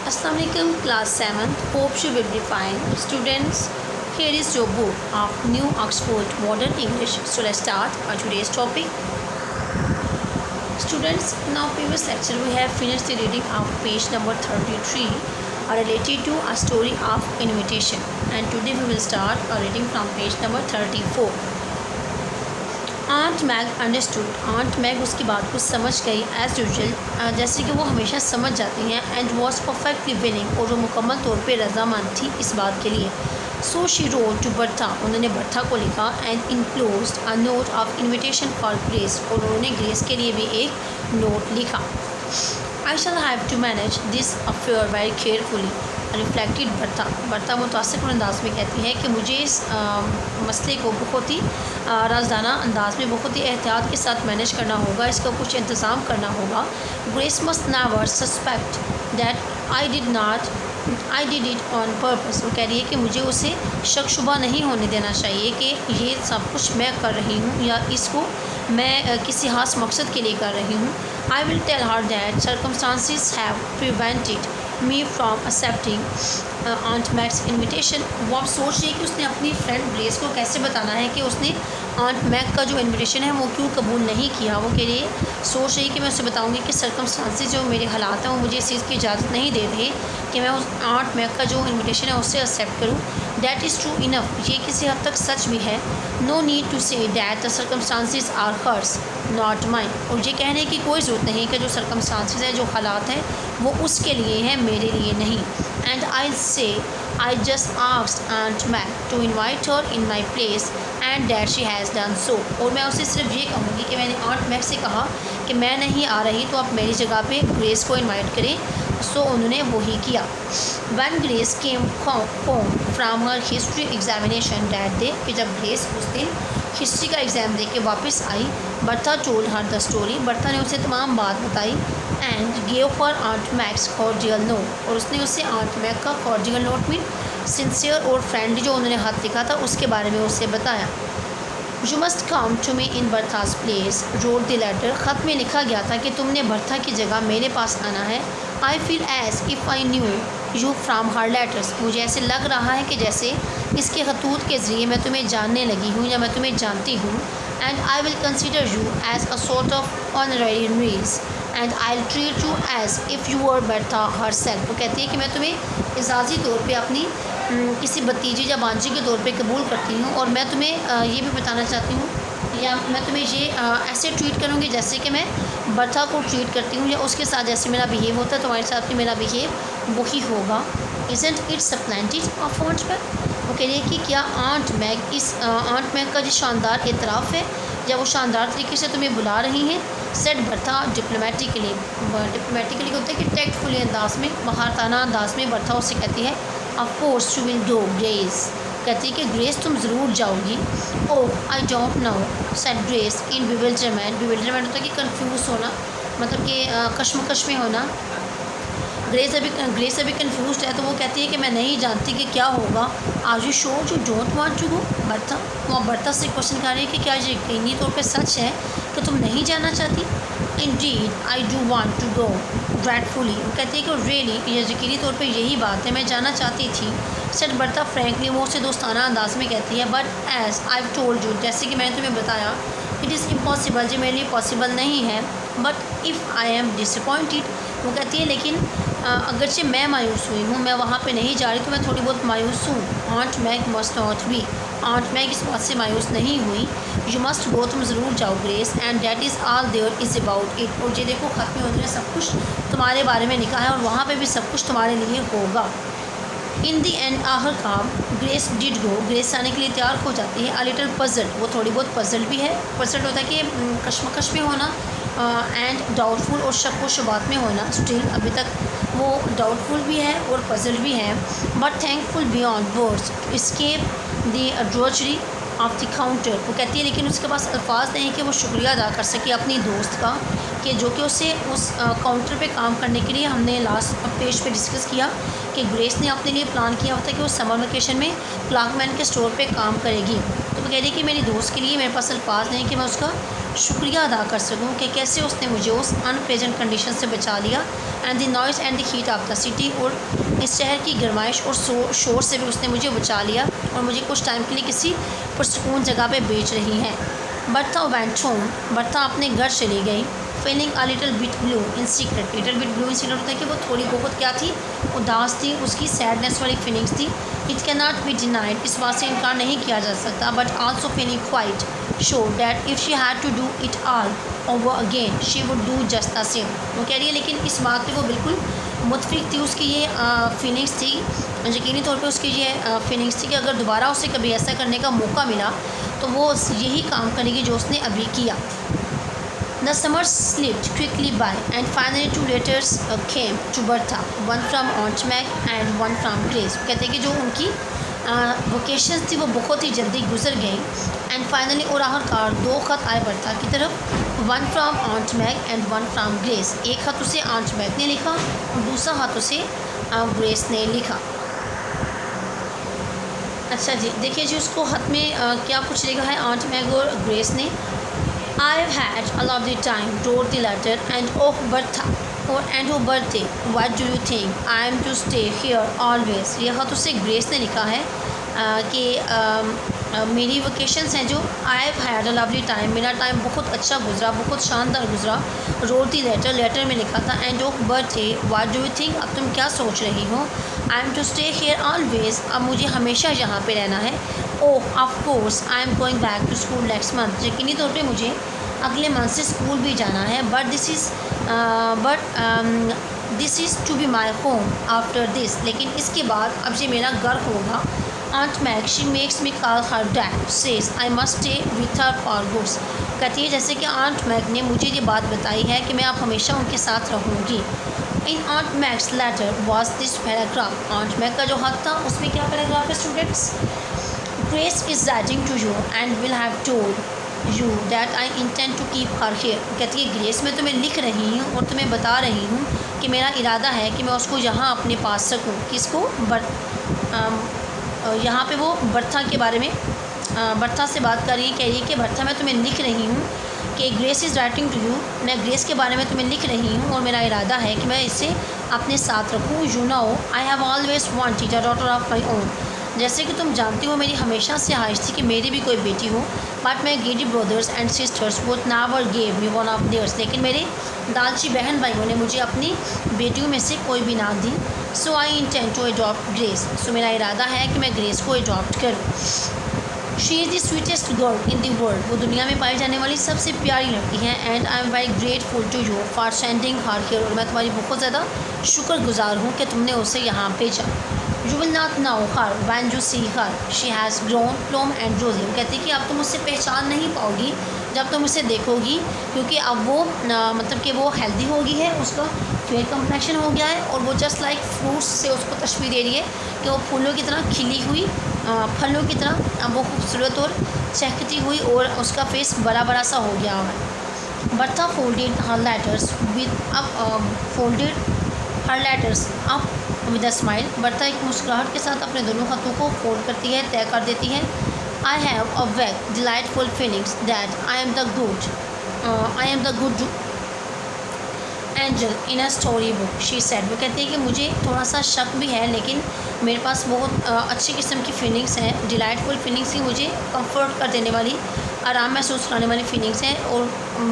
Assalamu alaikum class 7th. Hope you will be fine. Students, here is your book of New Oxford Modern English. So let's start our today's topic. Students, in our previous lecture we have finished the reading of page number 33 related to a story of invitation, and today we will start a reading from page number 34. Aunt Mag understood. Aunt Mag उसकी बात को समझ गई as usual, जैसे कि वो हमेशा समझ जाती हैं. एंड वॉज परफेक्टली विलिंग, और वो मुकम्मल तौर पे रजामंद थी इस बात के लिए. So she wrote to Bertha, उन्होंने बर्था को लिखा. And enclosed a note of invitation for Grace, और उन्होंने ग्रेस के लिए भी एक नोट लिखा. I shall have to manage this affair very carefully reflected Bertha. Bertha मुतासिर अंदाज में कहती है कि मुझे इस मसले को बहुत ही राजदाना अंदाज में बहुत ही एहतियात के साथ मैनेज करना होगा, इसका कुछ इंतज़ाम करना होगा. Grace must never suspect that I did it on purpose. वो कह रही है कि मुझे उसे शक शुबा नहीं होने देना चाहिए कि ये सब कुछ मैं कर रही हूँ या इसको मैं किसी खास मकसद के लिए कर रही हूँ. I will tell her that circumstances have prevented me from accepting aunt Mag's invitation. वो अब सोच रही है कि उसने अपनी फ्रेंड ग्रेस को कैसे बताना है कि उसने आंट मैग का जो इन्विटेशन है वो क्यों कबूल नहीं किया. वो के लिए सोच रही है कि मैं उसे बताऊंगी कि सर्कमस्टांसिस जो मेरे हालात हैं वो मुझे इस चीज़ की इजाज़त नहीं दे रहे कि मैं उस आंट मैग का जो इन्विटेशन है उससे एक्सेप्ट करूँ. दैट इज़ ट्रू इनफ, ये किसी हद तक सच भी है. No need to say that the circumstances are hers not mine. और ये कहने की कोई ज़रूरत नहीं कि जो सर्कमस्टांसिस है, जो हालात हैं, वो उसके लिए हैं, मेरे लिए नहीं. And I say I just asked aunt Mag to invite her in my place and that she has done so. और मैं उसे सिर्फ ये कहूँगी कि मैंने आंट मैग से कहा कि मैं नहीं आ रही तो आप मेरी जगह पे ग्रेस को इन्वाइट करें. सो उन्होंने वही किया. One grace came home from her history examination that day, कि जब ग्रेस उस दिन हिस्ट्री का एग्ज़ाम दे के वापस आई, Bertha told her the story, Bertha ने उसे तमाम बात बताई. And gave for aunt Mag's cordial note, और उसने उसे आंट मैग का कॉर्डियल नोट में सिंसियर और फ्रेंडली जो उन्होंने हाथ लिखा था उसके बारे में उसे बताया. You must come to me in Bertha's place read the letter. ख़त में लिखा गया था कि तुमने बर्था की जगह मेरे पास आना है. I feel as if I knew you from her letters. मुझे ऐसे लग रहा है कि जैसे इसके खतूत के ज़रिए मैं तुम्हें जानने लगी हूँ या मैं तुम्हें जानती हूँ. And I will consider you as a sort of honorary niece and I will treat you as if you are Bertha herself. वो कहती है कि मैं तुम्हें एजाज़ी तौर पर अपनी किसी भतीजी या बांझी के तौर पे कबूल करती हूँ, और मैं तुम्हें ये भी बताना चाहती हूँ या मैं तुम्हें ये ऐसे ट्रीट करूँगी जैसे कि मैं बर्था को ट्रीट करती हूँ, या उसके साथ जैसे मेरा बिहेव होता है तुम्हारे साथ भी मेरा बिहेव वही होगा. Isn't it's splendid of aunt Mag. वो कह रही है कि क्या आंट मैग इस आंट मैग का जो शानदार एतराफ़ है या वो शानदार तरीके से तुम्हें बुला रही हैं. सेट बर्था डिप्लोमेटिकली होता है कि टेक्टफुली अंदाज में, महारताना अंदाज में बर्था उससे कहती है of course you will go Grace. कहती है कि ग्रेस तुम ज़रूर जाओगी. Oh I don't know said Grace in bewilderment. Bewilderment होता है कि कन्फ्यूज़ होना, मतलब कि कश्मकश में होना. ग्रेस अभी कन्फ्यूज है, तो वो कहती है कि मैं नहीं जानती कि क्या होगा. आज you sure you don't want to go Bertha. वो बर्था से क्वेश्चन कर रही है कि क्या ये यकीनी तौर पे सच है कि तुम नहीं जाना चाहती. Indeed I do want to go dreadfully. वो कहती है कि रियली ये यकीनी तौर पे यही बात है, मैं जाना चाहती थी. सेट बर्था फ्रैंकली, वो उससे दोस्ताना अंदाज में कहती है. But as I told you, जैसे कि मैंने तुम्हें बताया, इट इज़ इम्पॉसिबल, जो मेरे लिए पॉसिबल नहीं है. But if I am disappointed. वो कहती है लेकिन अगरचे मैं मायूस हुई हूँ, मैं वहाँ पे नहीं जा रही तो मैं थोड़ी बहुत मायूस हूँ. Aunt Mag must not be. Aunt Mag इस बात से मायूस नहीं हुई. यू मस्ट गो, तुम ज़रूर जाओ Grace. And that is all there is about it. और ये देखो ख़त में उन्होंने सब कुछ तुम्हारे बारे में लिखा है और वहाँ पे भी सब कुछ तुम्हारे लिए होगा. इन दी एंड आहर काम ग्रेस डिड गो. ग्रेस आने के लिए तैयार हो जाती है. अ लिटल पजल्ड, वो थोड़ी बहुत पजल्ड भी है. पजल्ड होता है कि कश्मकश में होना. एंड डाउटफुल, और शक व शुबात में होना. स्टिल अभी तक वो डाउटफुल भी है और पजल भी है. But thankful beyond words to escape the drudgery of the counter. वो कहती है लेकिन उसके पास अल्फाज नहीं कि वो शुक्रिया अदा कर सके अपनी दोस्त का कि जो कि उसे उस काउंटर पे काम करने के लिए हमने लास्ट पेज पे डिस्कस किया कि ग्रेस ने अपने लिए प्लान किया होता है कि वो समर वेकेशन में क्लार्कमैन के स्टोर पे काम करेगी। तो वो कह रही कि मेरी दोस्त के लिए मेरे पास अल्फाज नहीं कि मैं उसका शुक्रिया अदा कर सकूं कि कैसे उसने मुझे उस अनप्लेजेंट कंडीशन से बचा लिया and the noise and the heat of the city, और इस शहर की गर्माइश और शोर से भी उसने मुझे बचा लिया और मुझे कुछ टाइम के लिए किसी पुरसकून जगह पे बेच रही हैं। बर्था वेंट होम, बर्था अपने घर चली गई, feeling a little bit blue in secret. Little bit blue in secret होता है कि वो थोड़ी बहुत क्या थी, उदास थी, उसकी सैडनेस वाली फीलिंग्स थी। It can not be denied, इस बात से इनकार नहीं किया जा सकता, but also feeling quite sure that if she had to do it all over again she would do just the same. वो कह रही है लेकिन इस बात पे वो बिल्कुल मुतफिक थी, उसकी ये फीलिंग्स थी, यकीनी तौर पे उसकी ये फीलिंग्स थी कि अगर दोबारा उसे कभी ऐसा करने का मौका मिला तो वो यही काम करेगी जो उसने अभी किया। The summer slipped quickly by, and finally two letters came to Bertha, one from Aunt Meg and one from Grace। कहते हैं कि जो उनकी वोकेशंस थी वो बहुत ही जल्दी गुजर गई, एंड फाइनली और आखिरकार दो ख़त आए बर्था की तरफ, one from aunt Mag and one from Grace. एक ख़त उसे ऑन्ट मैग ने लिखा और दूसरा ख़त उसे ग्रेस ने लिखा। अच्छा जी, देखिए जी उसको ख़त में क्या कुछ लिखा है ऑन्ट मैग और ग्रेस ने। I've had a lovely time, wrote the letter, and oh Bertha, and oh birthday, what do you think? I am to stay here always। यह ख़त उसे ग्रेस ने लिखा है कि मेरी वेकेशंस हैं जो I've had a lovely time, मेरा टाइम बहुत अच्छा गुजरा, बहुत शानदार गुजरा। wrote the letter, लेटर में लिखा था, and oh birthday, what do you think? अब तुम क्या सोच रही हो? I am to stay here always, अब मुझे हमेशा यहाँ पे रहना है। Oh of course I am going back to school next month, यकीनी तौर पे मुझे अगले मंथ से स्कूल भी जाना है। But this is to be my home after this, लेकिन इसके बाद अब ये मेरा घर होगा। Aunt Mag she makes me call her dad, says I must stay with her for goods. कहती है जैसे कि आंट मैग ने मुझे ये बात बताई है कि मैं अब हमेशा उनके साथ रहूँगी। In aunt Mag's letter was this paragraph, aunt Mag का जो खत था उसमें क्या पैराग्राफ है students? Grace is writing to you and will have told you that I intend to keep her here। कहती है ग्रेस मैं तुम्हें लिख रही हूँ और तुम्हें बता रही हूँ कि मेरा इरादा है कि मैं उसको यहाँ अपने पास रखूँ। किसको? यहाँ पे वो बर्था के बारे में बर्था से बात कर रही है, कह रही है कि बर्था मैं तुम्हें लिख रही हूँ कि Grace is writing to you, मैं ग्रेस के बारे में तुम्हें लिख रही हूँ और मेरा इरादा है कि मैं इसे अपने साथ रखूँ। You know I have always wanted a daughter of my own, जैसे कि तुम जानती हो मेरी हमेशा से ख्वाहिश थी कि मेरी भी कोई बेटी हो। But my greedy brothers and sisters both never gave me one of theirs, लेकिन मेरे लालची बहन भाइयों ने मुझे अपनी बेटियों में से कोई भी ना दी। So I intend to adopt Grace, so मेरा इरादा है कि मैं ग्रेस को अडॉप्ट करूँ। She is the sweetest girl in the world, वो दुनिया में पाई जाने वाली सबसे प्यारी लड़की है। And I am very grateful to you for sending her here, और मैं तुम्हारी बहुत ज़्यादा शुक्रगुजार हूँ कि तुमने उसे यहाँ भेजा। You will not know her when you see her. She has grown plump and rosy। कहती कि अब तुम उससे पहचान नहीं पाओगी जब तुम उसे देखोगी, क्योंकि अब वो मतलब कि वो हेल्दी हो गई है, उसका फेयर कम्प्लेक्शन हो गया है और वो जस्ट लाइक फ्रूट्स से उसको तशबीह दे रही है कि वो फूलों की तरह खिली हुई, फलों की तरह अब वो खूबसूरत और चहकती हुई और उसका फेस बड़ा बड़ा सा हो गया है। Bertha folded her letters up with a smile, Bertha एक मुस्कुराहट के साथ अपने दोनों हाथों को फोल्ड करती है, तय कर देती है। आई हैव अ वेग delightful feelings that I am the good angel in a story book, she said. वो कहती है कि मुझे थोड़ा सा शक भी है, लेकिन मेरे पास बहुत अच्छी किस्म की फीलिंग्स हैं। डिलाइटफुल फीलिंग्स ही मुझे कंफर्ट कर देने वाली, आराम महसूस कराने वाली फीलिंग्स हैं। और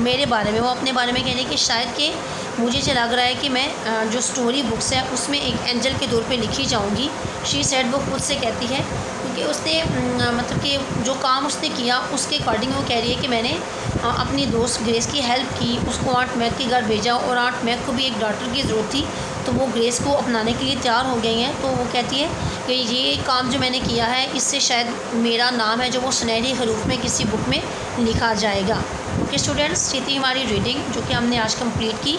मेरे बारे में, वो अपने बारे में कह रही है कि शायद कि मुझे जो लग रहा है कि मैं जो स्टोरी बुक्स है उसमें एक एंजल के तौर पे लिखी जाऊंगी। शी सेड, वो खुद से कहती है, क्योंकि उसने मतलब कि जो काम उसने किया उसके अकॉर्डिंग वो कह रही है कि मैंने अपनी दोस्त ग्रेस की हेल्प की, उसको आंट मैग के घर भेजा और आंट मैग को भी एक डॉक्टर की ज़रूरत थी, तो वो ग्रेस को अपनाने के लिए तैयार हो गई हैं। तो वो कहती है कि ये काम जो मैंने किया है इससे शायद मेरा नाम है जो वो सुनहरी हरूफ में किसी बुक में लिखा जाएगा। ओके स्टूडेंट्स, ये थी हमारी रीडिंग जो कि हमने आज कंप्लीट की।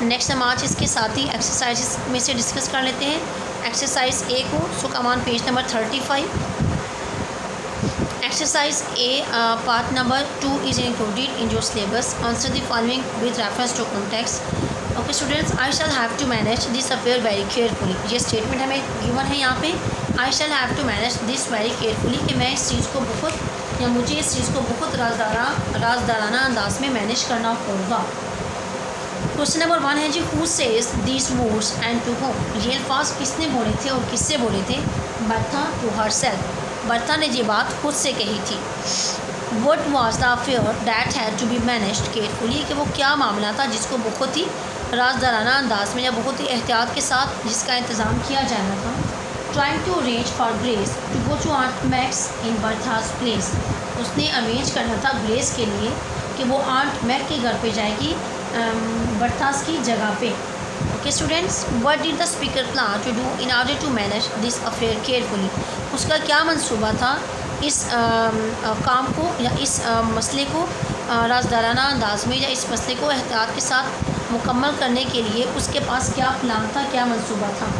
नेक्स्ट हम आज इसके साथ ही एक्सरसाइज में से डिस्कस कर लेते हैं। एक्सरसाइज 1 को so come on page number 35। Exercise A, part number 2 is included in your syllabus. Answer the following with reference to context. Okay students, I shall have to manage this affair very carefully. ये statement हमें given है यहाँ पे. I shall have to manage this very carefully कि मैं इस चीज़ को बहुत या मुझे इस चीज़ को बहुत राजदाराना अंदाज में मैनेज करना होगा. क्वेश्चन नंबर 1 है जी, who says these words and to whom. ये अल्फाज किसने बोले थे और किससे बोले थे? Bertha to herself. बर्था ने ये बात खुद से कही थी. What was the affair that had to be managed carefully, कि वो क्या मामला था जिसको बहुत ही राजदाराना अंदाज में या बहुत ही एहतियात के साथ जिसका इंतज़ाम किया जाना था. Trying to arrange for Grace to go to aunt Mag's in Bertha's place. उसने अरेंज करना था ग्रेस के लिए कि वो आंट मैक के घर पे जाएगी बर्थास की जगह पे. Okay students, what did the speaker plan to do in order to manage this affair carefully. उसका क्या मंसूबा था इस काम को या इस मसले को राजदाराना अंदाज में या इस मसले को एहतियात के साथ मुकम्मल करने के लिए उसके पास क्या प्लान था, क्या मंसूबा था.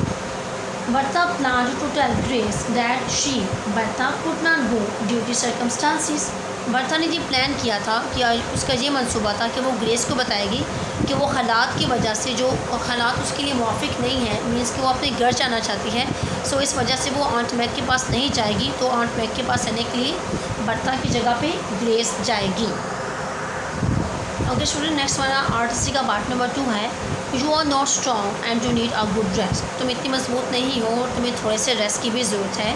Bertha plan to tell Grace that she Bertha could not go due to circumstances. Bertha ने ये प्लान किया था कि उसका ये मंसूबा था कि वो ग्रेस को बताएगी कि वो हालात की वजह से जो हालात उसके लिए मुवाफिक नहीं है, मीन्स कि वो अपने घर जाना चाहती है, सो इस वजह से वो आंट मैक के पास नहीं जाएगी. तो आंट मैक के पास रहने के लिए बर्था की जगह पे ग्रेस जाएगी. ओके स्टूडेंट, नेक्स्ट वाला आरटीसी का पार्ट नंबर 2 है. You are not strong and you need a good rest. तुम इतनी मजबूत नहीं हो और तुम्हें थोड़े से रेस्ट की भी ज़रूरत है.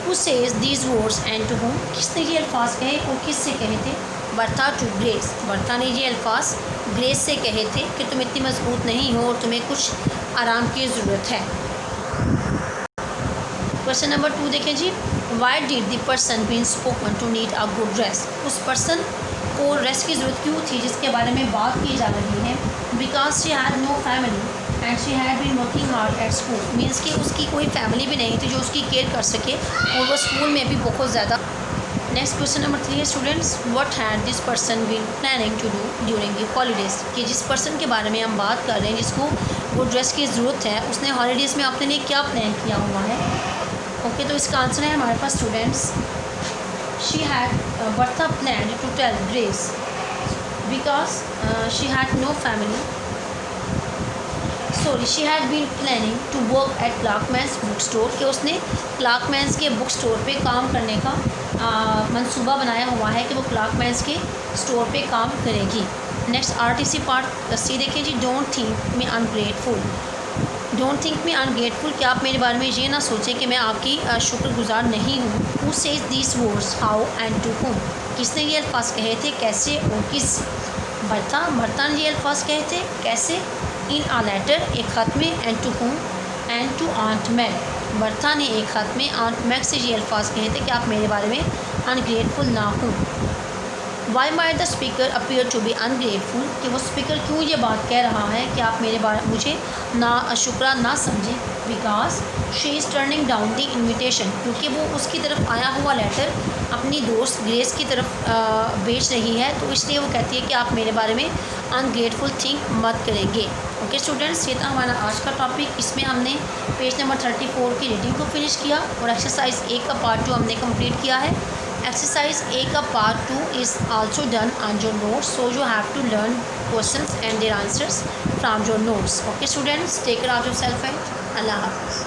Who says these words and to whom. किसने ये अल्फाज कहे और किससे कहे थे? Bertha to grace. बर्था ने ये अल्फाज ग्रेस से कहे थे कि तुम इतनी मजबूत नहीं हो और तुम्हें कुछ आराम की ज़रूरत है. क्वेश्चन नंबर 2 देखें जी. Why did the person been spoken to need a good rest. उस पर्सन को रेस्ट की ज़रूरत क्यों थी जिसके बारे में बात की जा रही है? Because she had no family and she had been working hard at school. Means कि उसकी कोई फैमिली भी नहीं थी जो उसकी केयर कर सके और वो स्कूल में भी बहुत ज़्यादा. नेक्स्ट क्वेश्चन नंबर 3 है students. What had this person been planning to do during the holidays. कि जिस पर्सन के बारे में हम बात कर रहे हैं जिसको गुड रेस्ट की ज़रूरत है, उसने हॉलीडेज़ में अपने लिए क्या प्लान किया हुआ है? ओके, तो इसका आंसर है हमारे पास students, she had Bertha planned to tell Grace because she had no family. Sorry, she had been planning to work at Clarkman's bookstore. कि उसने क्लार्कमैन्स के बुक स्टोर पे काम करने का मंसूबा बनाया हुआ है कि वो क्लार्कमैन्स के स्टोर पे काम करेगी. नेक्स्ट आरटीसी पार्ट सी देखिए जी. Don't think me ungrateful. Don't think me ungrateful, कि आप मेरे बारे में ये ना सोचें कि मैं आपकी शुक्रगुजार नहीं हूँ. Who says these words, how and to whom. किसने ये अल्फाज कहे थे, कैसे और किस? बर्था ने ये अल्फाज कहे थे. कैसे? इन आ लेटर, एक ख़त में. And to whom, and to aunt Mac. Bertha ने एक ख़त में आंट मैक से ये अल्फाज कहे थे कि आप मेरे बारे में अनग्रेटफुल ना हों. Why might the speaker appear to be ungrateful. कि वो स्पीकर क्यों ये बात कह रहा है कि आप मेरे बारे मुझे ना शुक्रा ना समझें? Because she is turning down the invitation. क्योंकि वो उसकी तरफ आया हुआ लेटर अपनी दोस्त ग्रेस की तरफ भेज रही है, तो इसलिए वो कहती है कि आप मेरे बारे में अनग्रेटफुल थिंक मत करेंगे. ओके स्टूडेंट्स, ये था हमारा आज का टॉपिक. इसमें हमने पेज नंबर 34 की रीडिंग को फिनिश किया और एक्सरसाइज 1 का पार्ट 2 हमने कंप्लीट किया है. Exercise A का part 2 is also done on your notes, so you have to learn questions and their answers from your notes. Okay students, take care of yourself and Allah Hafiz.